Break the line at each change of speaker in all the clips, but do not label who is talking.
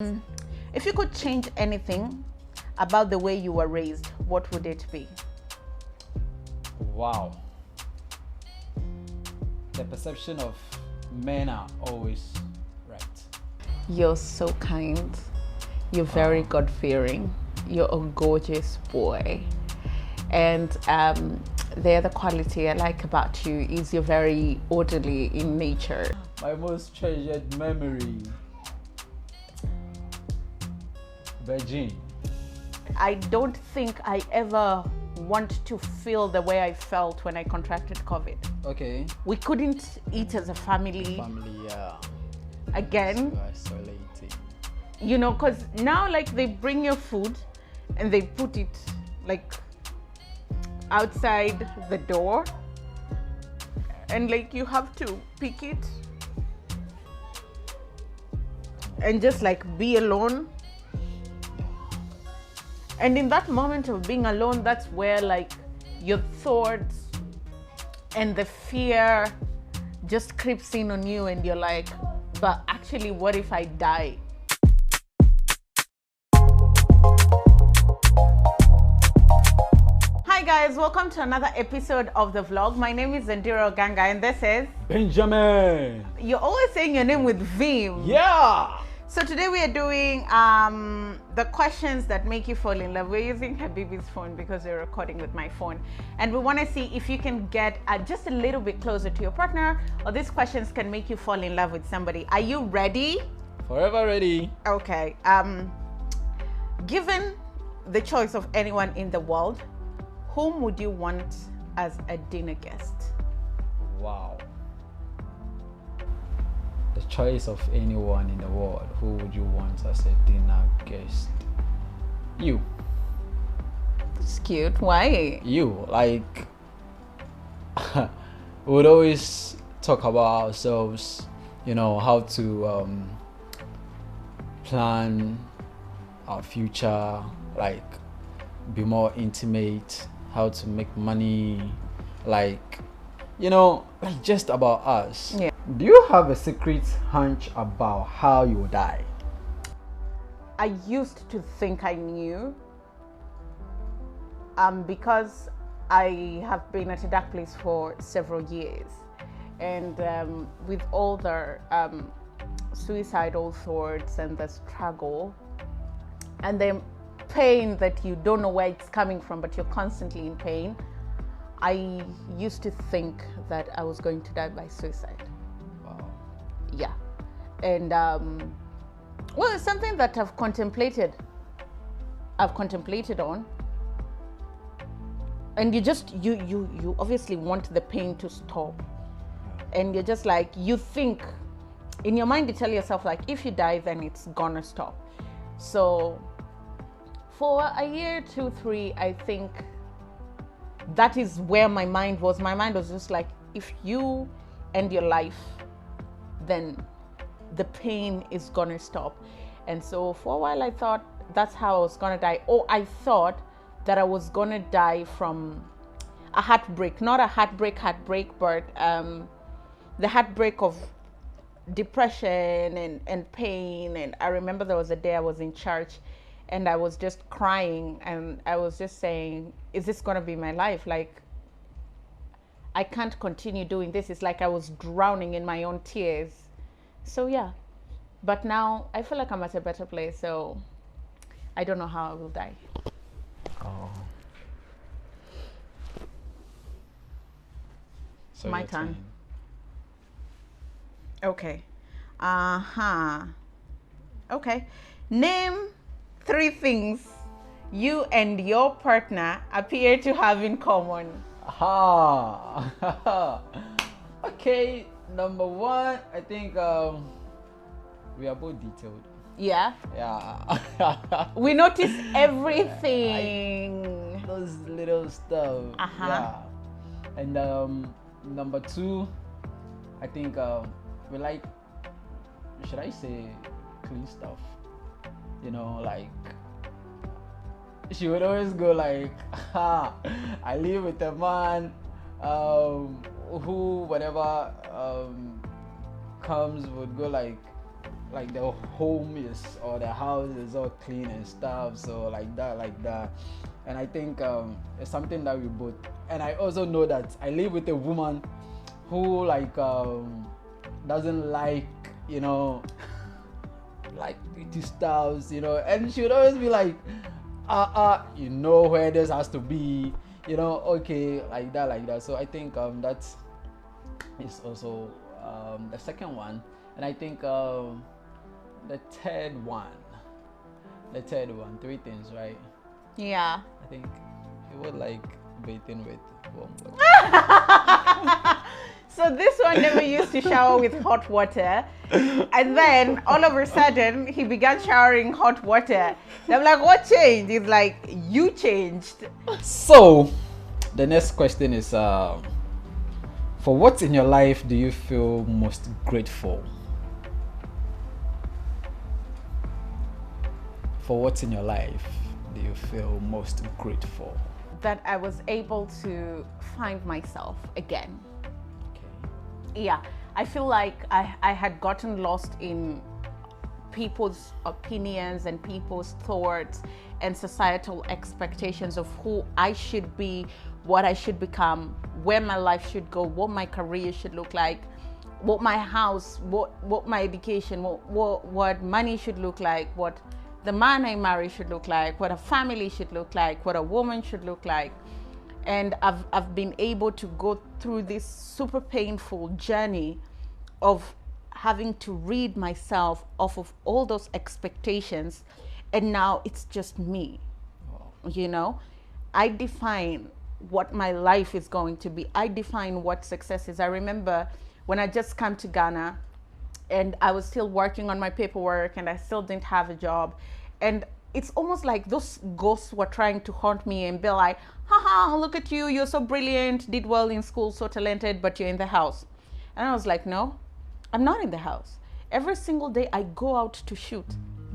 If you could change anything about the way you were raised, what would it be?
Wow. The perception of men are always right.
You're so kind. You're very God-fearing. You're a gorgeous boy. And the other quality I like about you is you're very orderly in nature.
My most treasured memory. Virgin.
I don't think I ever want to feel the way I felt when I contracted COVID.
Okay.
We couldn't eat as a family
Family, yeah.
again.
So isolating.
You know, because now like they bring your food and they put it like outside the door and like you have to pick it and just like be alone. And in that moment of being alone, that's where like your thoughts and the fear just creeps in on you and you're like, but actually what if I die? Hi guys, welcome to another episode of the vlog. My name is Zendiro Ganga and this is
Benjamin.
You're always saying your name with Vim.
Yeah.
So today we are doing the questions that make you fall in love. We're using Habibi's phone because we're recording with my phone. And we want to see if you can get just a little bit closer to your partner, or these questions can make you fall in love with somebody. Are you ready?
Forever ready.
Okay. Given the choice of anyone in the world, whom would you want as a dinner guest?
Wow. The choice of anyone in the world, who would you want as a dinner guest? You.
It's cute. Why?
You. Like, we would always talk about ourselves, you know, how to plan our future, like be more intimate, how to make money, like, you know, like just about us.
Yeah.
Do you have a secret hunch about how you will die?
I used to think I knew because I have been at a dark place for several years, and with all the suicidal thoughts and the struggle and the pain that you don't know where it's coming from, but you're constantly in pain, I used to think that I was going to die by suicide. Yeah. And well, it's something that I've contemplated on, and you obviously want the pain to stop, and you're just like, you think in your mind, you tell yourself like, if you die then it's gonna stop. So for a year, 2, 3, I think that is where my mind was just like, if you end your life, then the pain is gonna stop. And so for a while I thought that's how I was gonna die. Or I thought that I was gonna die from a heartbreak, not a heartbreak, but the heartbreak of depression and pain. And I remember there was a day I was in church and I was just crying and I was just saying, is this gonna be my life? Like, I can't continue doing this. It's like I was drowning in my own tears. So yeah, but now I feel like I'm at a better place, so I don't know how I will die.
Oh. So
My
your
turn. Okay. Okay. Name 3 things you and your partner appear to have in common.
Aha. Okay, number 1, I think we are both detailed.
Yeah.
Yeah.
We notice everything.
Those little stuff. Yeah. And number 2, I think we like, should I say, clean stuff? You know, like, she would always go like, I live with a man who, whenever comes, would go like, like the home is or the house is all clean and stuff, so like that. And I think it's something that we both, and I also know that I live with a woman who like doesn't like, you know, like pretty styles, you know, and she would always be like, you know where this has to be, you know, okay, like that. So I think that is also the second one. And I think the third one, three things, right?
Yeah.
I think you would like bathing with warm water.
So this one never used to shower with hot water, and then all of a sudden he began showering hot water. And I'm like, what changed? It's like, you changed.
So the next question is, for what in your life do you feel most grateful? For what in your life do you feel most grateful?
That I was able to find myself again. Yeah, I feel like I had gotten lost in people's opinions and people's thoughts and societal expectations of who I should be, what I should become, where my life should go, what my career should look like, what my house, what my education, what money should look like, what the man I marry should look like, what a family should look like, what a woman should look like. And I've been able to go through this super painful journey of having to rid myself off of all those expectations, and now it's just me. You know, I define what my life is going to be. I define what success is. I remember when I just come to Ghana and I was still working on my paperwork and I still didn't have a job, and it's almost like those ghosts were trying to haunt me and be like, haha, look at you, you're so brilliant, did well in school, so talented, but you're in the house. And I was like, no, I'm not in the house. Every single day I go out to shoot.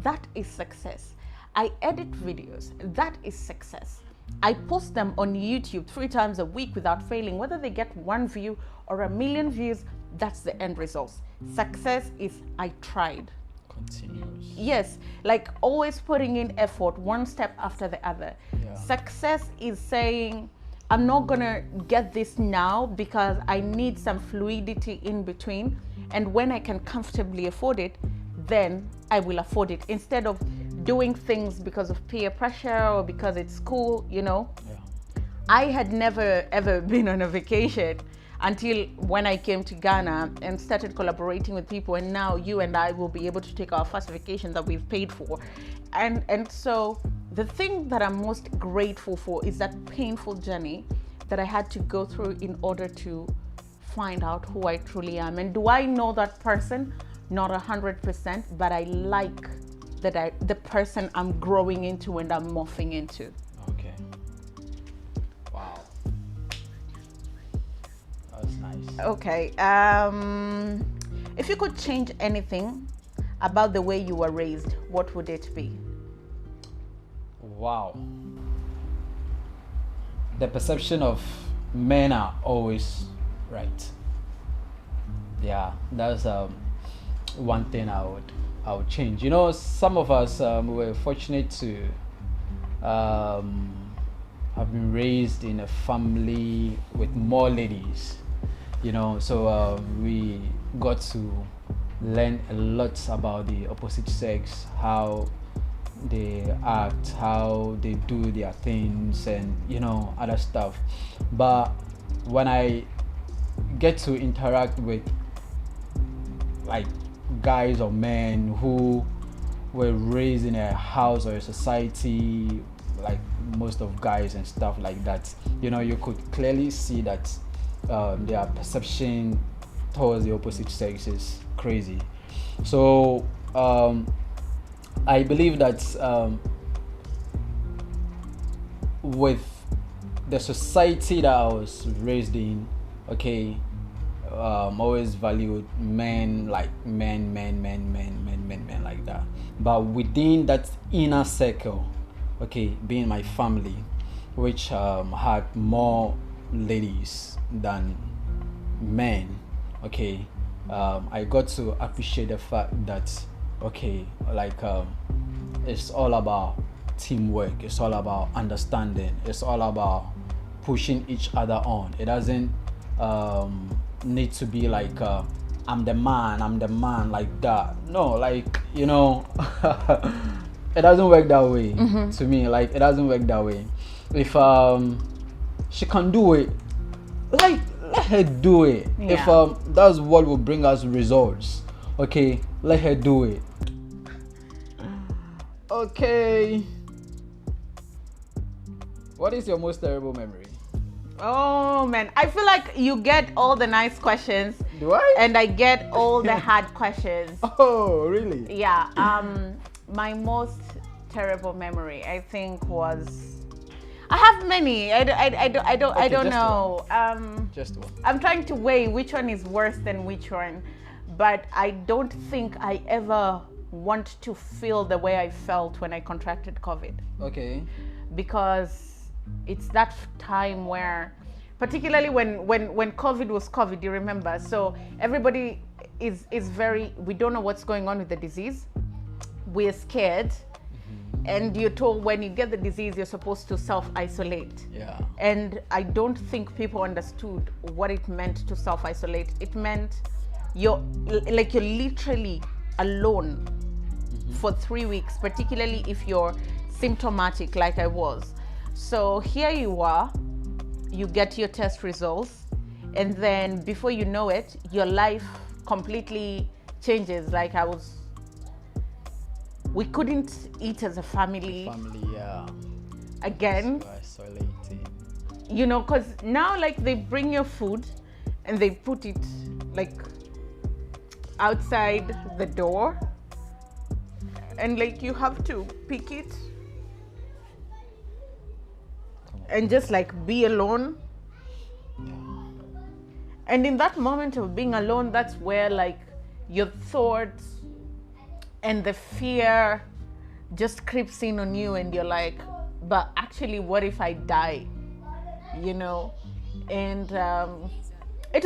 That is success. I edit videos. That is success. I post them on YouTube 3 times a week without failing. Whether they get 1 view or 1,000,000 views, that's the end result. Success is I tried.
Continuous.
Yes, like always putting in effort, one step after the other. Yeah. Success is saying, I'm not gonna get this now because I need some fluidity in between, and when I can comfortably afford it, then I will afford it, instead of doing things because of peer pressure or because it's cool, you know. Yeah. I had never ever been on a vacation until when I came to Ghana and started collaborating with people, and now you and I will be able to take our first vacation that we've paid for. And so the thing that I'm most grateful for is that painful journey that I had to go through in order to find out who I truly am. And do I know that person? Not 100%, but I like that the person I'm growing into and I'm morphing into.
Okay. Wow. That's nice.
Okay. If you could change anything about the way you were raised, what would it be?
Wow. The perception of men are always right. Yeah, that's one thing I would change. You know, some of us were fortunate to have been raised in a family with more ladies. You know, so we got to learn a lot about the opposite sex, how they act, how they do their things, and you know, other stuff. But when I get to interact with like guys or men who were raised in a house or a society like most of guys and stuff like that, you know, you could clearly see that their perception towards the opposite sex is crazy. So I believe that with the society that I was raised in, okay, always valued men like men like that. But within that inner circle, okay, being my family, which had more ladies than men, okay, I got to appreciate the fact that okay, like it's all about teamwork. It's all about understanding. It's all about pushing each other on. It doesn't need to be like I'm the man like that. No, like it doesn't work that way to me. Like it doesn't work that way. If she can do it, like let her do it.
Yeah.
If that's what will bring us results, okay, let her do it. Okay. What is your most terrible memory?
Oh man, I feel like you get all the nice questions.
Do I?
And I get all the hard questions.
Oh, really?
Yeah. My most terrible memory, I think, was. I have many. I don't know.
Just one.
I'm trying to weigh which one is worse than which one, but I don't think I ever want to feel the way I felt when I contracted COVID.
Okay.
Because it's that time where, particularly when COVID was COVID, you remember, so everybody is very, we don't know what's going on with the disease, we're scared, and you're told when you get the disease you're supposed to self-isolate.
Yeah.
And I don't think people understood what it meant to self-isolate. It meant you're literally alone for 3 weeks, particularly if you're symptomatic like I was. So here you are, you get your test results, and then before you know it, your life completely changes. Like we couldn't eat as a family.
Yeah.
Again.
So isolating.
Because now like they bring your food and they put it like outside the door, and like you have to pick it and just like be alone. And in that moment of being alone, that's where like your thoughts and the fear just creeps in on you, and you're like, but actually what if I die? And it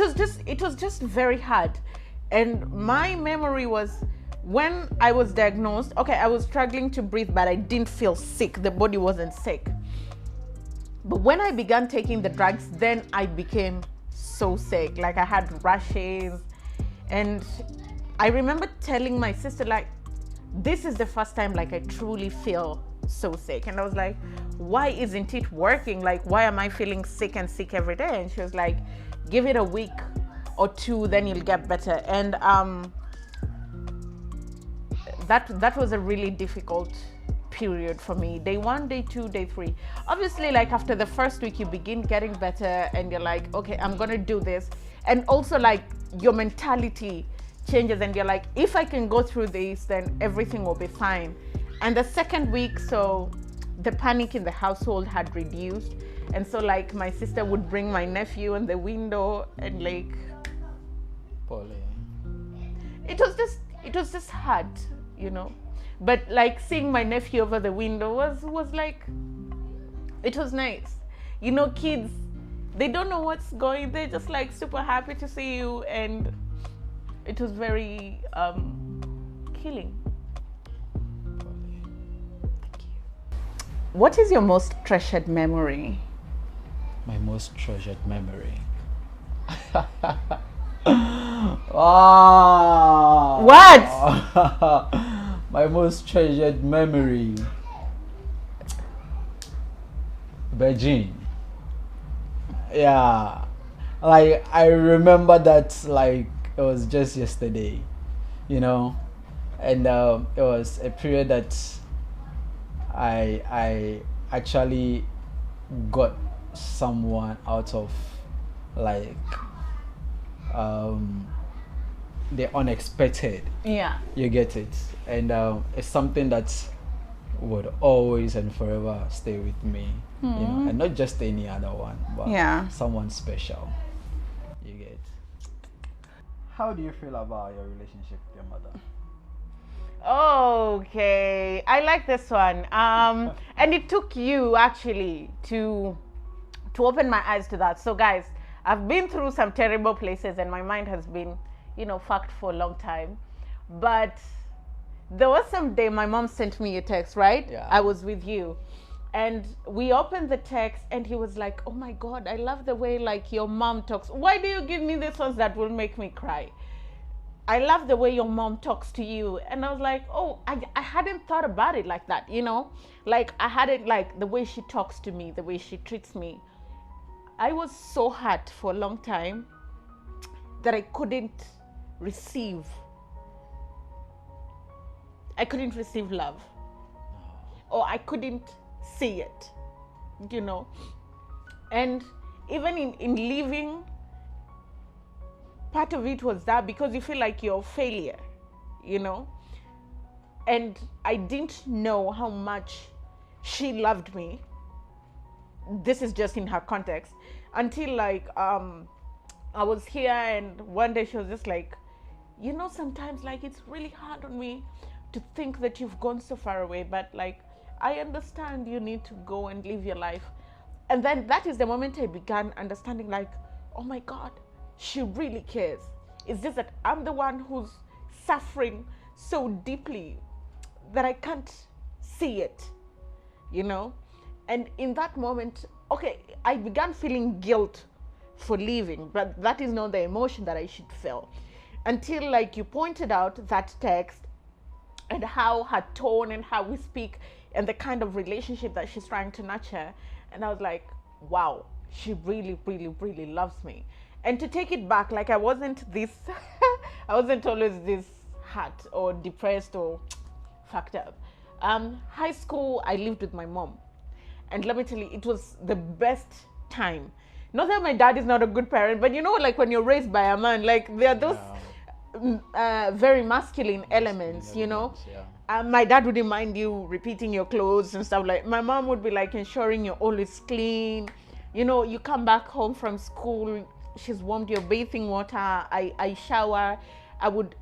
was just very hard. And my memory was when I was diagnosed, okay, I was struggling to breathe, but I didn't feel sick. The body wasn't sick. But when I began taking the drugs, then I became so sick. Like I had rashes. And I remember telling my sister, like, this is the first time like I truly feel so sick. And I was like, why isn't it working? Like, why am I feeling sick every day? And she was like, give it a week or two, then you'll get better. And that was a really difficult period for me. Day 1, day 2, day 3. Obviously, like after the first week, you begin getting better and you're like, okay, I'm gonna do this. And also like your mentality changes and you're like, if I can go through this, then everything will be fine. And the second week, so the panic in the household had reduced. And so like my sister would bring my nephew on the window and like, it was just hard, But like seeing my nephew over the window was like, it was nice. Kids, they don't know what's going, they're just like super happy to see you, and it was very healing. Thank you. What is your most treasured memory?
My most treasured memory. Wow.
What?
My most treasured memory. Beijing. Yeah. Like I remember that like it was just yesterday, and it was a period that I actually got someone out of like the unexpected.
Yeah.
You get it. And it's something that would always and forever stay with me. And not just any other one, but someone special. You get. How do you feel about your relationship with your mother?
Okay, I like this one. And it took you actually to open my eyes to that. So guys, I've been through some terrible places and my mind has been, fucked for a long time. But there was some day my mom sent me a text, right?
Yeah.
I was with you. And we opened the text and he was like, oh my God, I love the way like your mom talks. Why do you give me these ones that will make me cry? I love the way your mom talks to you. And I was like, oh, I hadn't thought about it like that, you know? Like I hadn't, like the way she talks to me, the way she treats me. I was so hurt for a long time that I couldn't receive love. Or I couldn't see it, you know. And even in living, part of it was that because you feel like you're a failure, you know. And I didn't know how much she loved me. This is just in her context. Until like I was here and one day she was just like, you know, sometimes like it's really hard on me to think that you've gone so far away, but like I understand you need to go and live your life. And then that is the moment I began understanding like, oh my God, she really cares. It's just that I'm the one who's suffering so deeply that I can't see it, you know? And in that moment, okay, I began feeling guilt for leaving, but that is not the emotion that I should feel. Until like you pointed out that text and how her tone and how we speak and the kind of relationship that she's trying to nurture. And I was like, wow, she really, really, really loves me. And to take it back, like I wasn't this, I wasn't always this hurt or depressed or fucked up. High school, I lived with my mom. And let me tell you, it was the best time. Not that my dad is not a good parent, but you know, like when you're raised by a man, like there are those very masculine elements, you know. Yeah. My dad wouldn't mind you repeating your clothes and stuff. Like my mom would be like ensuring you're always clean. You know, you come back home from school, she's warmed your bathing water. I shower.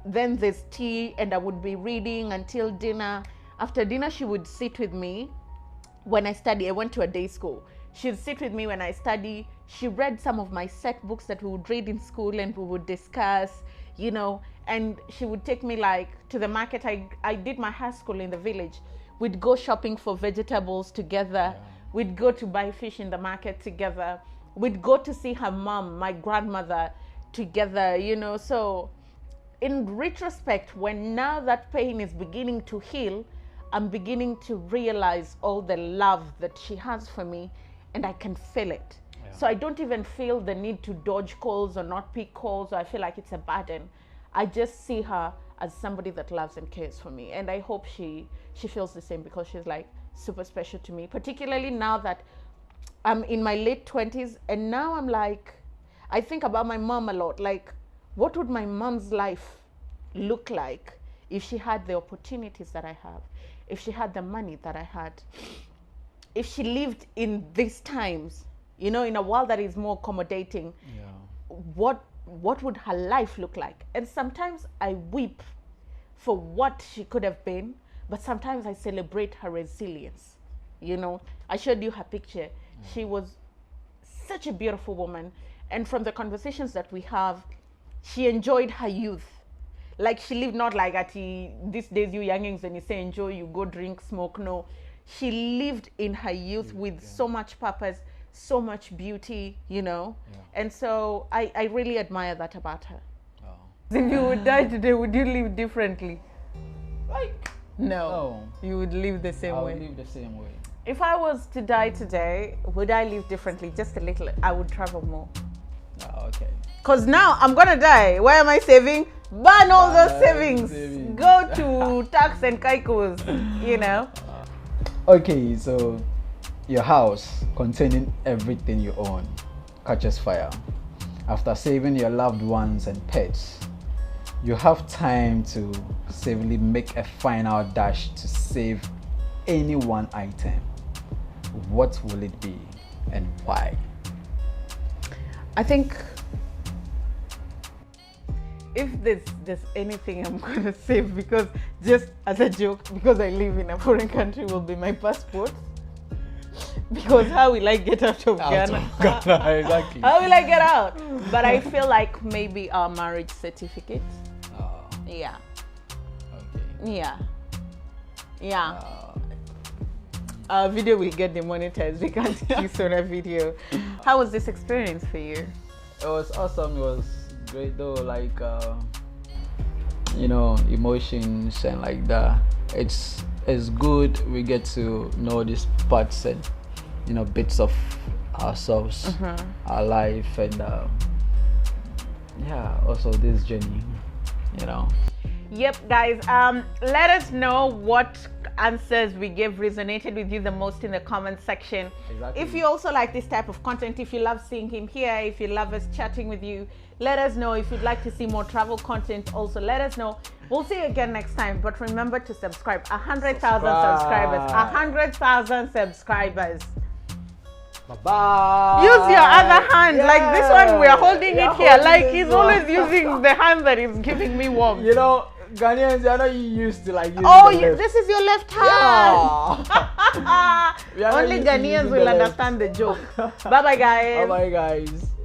Then there's tea and I would be reading until dinner. After dinner, she would sit with me when I study. I went to a day school. She'd sit with me when I study. She read some of my set books that we would read in school and we would discuss, you know, and she would take me like to the market. I did my high school in the village. We'd go shopping for vegetables together. Yeah. We'd go to buy fish in the market together. We'd go to see her mom, my grandmother, together, you know. So in retrospect, when now that pain is beginning to heal, I'm beginning to realize all the love that she has for me, and I can feel it. Yeah. So I don't even feel the need to dodge calls or not pick calls, or I feel like it's a burden. I just see her as somebody that loves and cares for me. And I hope she feels the same, because she's like super special to me, particularly now that I'm in my late 20s. And now I'm like, I think about my mom a lot. Like, what would my mom's life look like if she had the opportunities that I have, if she had the money that I had, if she lived in these times, you know, in a world that is more accommodating? Yeah. What would her life look like? And sometimes I weep for what she could have been, but sometimes I celebrate her resilience. You know, I showed you her picture. Yeah. She was such a beautiful woman. And from the conversations that we have, she enjoyed her youth. Like, she lived not like at these days you youngings and you say enjoy, you go drink, smoke. No, she lived in her youth with so much purpose, so much beauty, you know. Yeah. And so I really admire that about her. Oh. If you would die today, would you live differently?
Like,
no. You would live the same way.
I would live the same way.
If I was to die today, would I live differently? Just a little. I would travel more.
Oh, okay.
Because now I'm going to die. Why am I saving? Burn all those savings. Go to tax and kaikos, you know.
Okay, so your house containing everything you own catches fire. After saving your loved ones and pets, you have time to safely make a final dash to save any one item. What will it be and why?
I think if there's anything I'm gonna save, because just as a joke, because I live in a foreign country, will be my passport. Because how will I get out of Ghana?
Exactly.
How will I get out? But I feel like maybe our marriage certificate.
Oh.
Yeah.
Okay.
Yeah. Yeah. Our video will get demonetized. We can't use on a video. How was this experience for you?
It was awesome. It was great though. Like, you know, emotions and like that. It's good. We get to know these parts and, you know, bits of ourselves, our life, and yeah, also this journey, you know.
Yep, guys. Let us know what answers we gave resonated with you the most in the comment section.
Exactly.
If you also like this type of content, if you love seeing him here, if you love us chatting with you, let us know. If you'd like to see more travel content, also let us know. We'll see you again next time, but remember to subscribe. 100,000 subscribers. 100,000 subscribers.
Bye-bye.
Use your other hand.
Yeah.
Like this one, we are holding it here. Like he's
one.
always using the hand that is giving me warmth.
You know, Ghanaians, I know you used to like use
this is your left hand.
Yeah.
Only Ghanaians will understand the joke. Bye-bye, guys.
Bye-bye, guys.